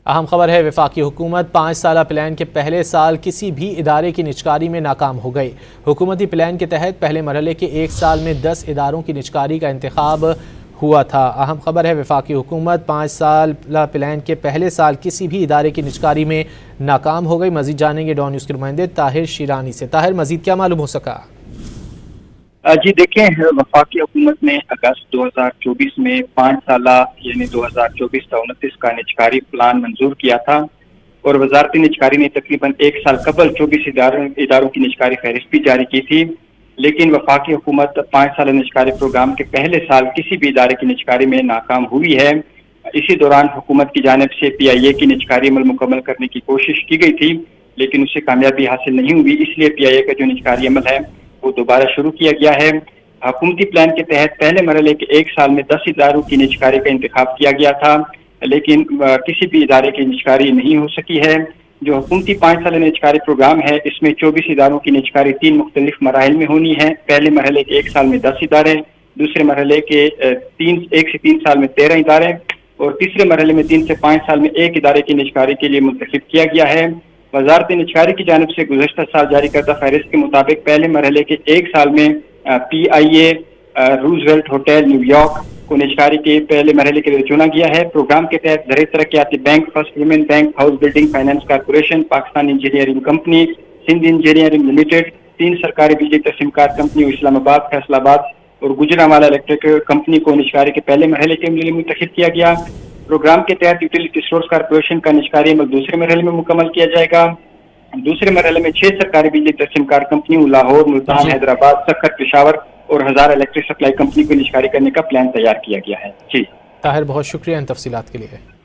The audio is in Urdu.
اہم خبر ہے، وفاقی حکومت 5 سالہ پلان کے پہلے سال کسی بھی ادارے کی نجکاری میں ناکام ہو گئی۔ حکومتی پلان کے تحت پہلے مرحلے کے 1 سال میں 10 اداروں کی نجکاری کا انتخاب ہوا تھا۔ اہم خبر ہے، وفاقی حکومت 5 سالہ پلان کے پہلے سال کسی بھی ادارے کی نجکاری میں ناکام ہو گئی۔ مزید جانیں گے ڈان نیوز کے نمائندے طاہر شیرانی سے۔ طاہر، مزید کیا معلوم ہو سکا؟ جی دیکھیں، وفاقی حکومت نے اگست 2024 میں 5 سالہ یعنی 2024 تا 29 کا نجکاری پلان منظور کیا تھا، اور وزارتی نجکاری نے تقریباً 1 سال قبل 24 اداروں کی نجکاری فہرست بھی جاری کی تھی، لیکن وفاقی حکومت 5 سالہ نجکاری پروگرام کے پہلے سال کسی بھی ادارے کی نجکاری میں ناکام ہوئی ہے۔ اسی دوران حکومت کی جانب سے PIA کی نجکاری عمل مکمل کرنے کی کوشش کی گئی تھی، لیکن اسے کامیابی حاصل نہیں ہوئی، اس لیے PIA کا جو نجکاری عمل ہے وہ دوبارہ شروع کیا گیا ہے۔ حکومتی پلان کے تحت پہلے مرحلے کے 1 سال میں 10 اداروں کی نجکاری کا انتخاب کیا گیا تھا، لیکن کسی بھی ادارے کی نجکاری نہیں ہو سکی ہے۔ جو حکومتی 5 سالہ نجکاری پروگرام ہے، اس میں 24 اداروں کی نجکاری 3 مختلف مراحل میں ہونی ہے۔ پہلے مرحلے کے 1 سال میں 10 ادارے، دوسرے مرحلے کے 1 سے 3 سال میں 13 ادارے، اور تیسرے مرحلے میں 3 سے 5 سال میں 1 ادارے کی نجکاری کے لیے منتخب کیا گیا ہے۔ وزارت نجکاری کی جانب سے گزشتہ سال جاری کردہ فہرست کے مطابق پہلے مرحلے کے 1 سال میں PIA Roosevelt hotel new York کو نجکاری کے پہلے مرحلے کے لیے چنا گیا ہے۔ پروگرام کے تحت زرعی ترقیاتی bank, first women bank, house building finance corporation, Pakistan engineering company, Sindh engineering limited, 3 سرکاری بجلی تقسیم کار کمپنیوں اسلام آباد، فیصل آباد اور گجرانوالہ الیکٹرک کمپنی کو نجکاری کے پہلے مرحلے کے لیے منتخب کیا گیا۔ پروگرام کے تحت یوٹیلیٹی اسٹورز کارپوریشن کا نجکاری عمل دوسرے مرحلے میں مکمل کیا جائے گا۔ دوسرے مرحلے میں 6 سرکاری بجلی تقسیم کار کمپنیوں لاہور، ملتان، حیدرآباد، سکھر، پشاور اور ہزار الیکٹرک سپلائی کمپنی کو نجکاری کرنے کا پلان تیار کیا گیا ہے۔ جی طاہر، بہت شکریہ ان تفصیلات کے لیے۔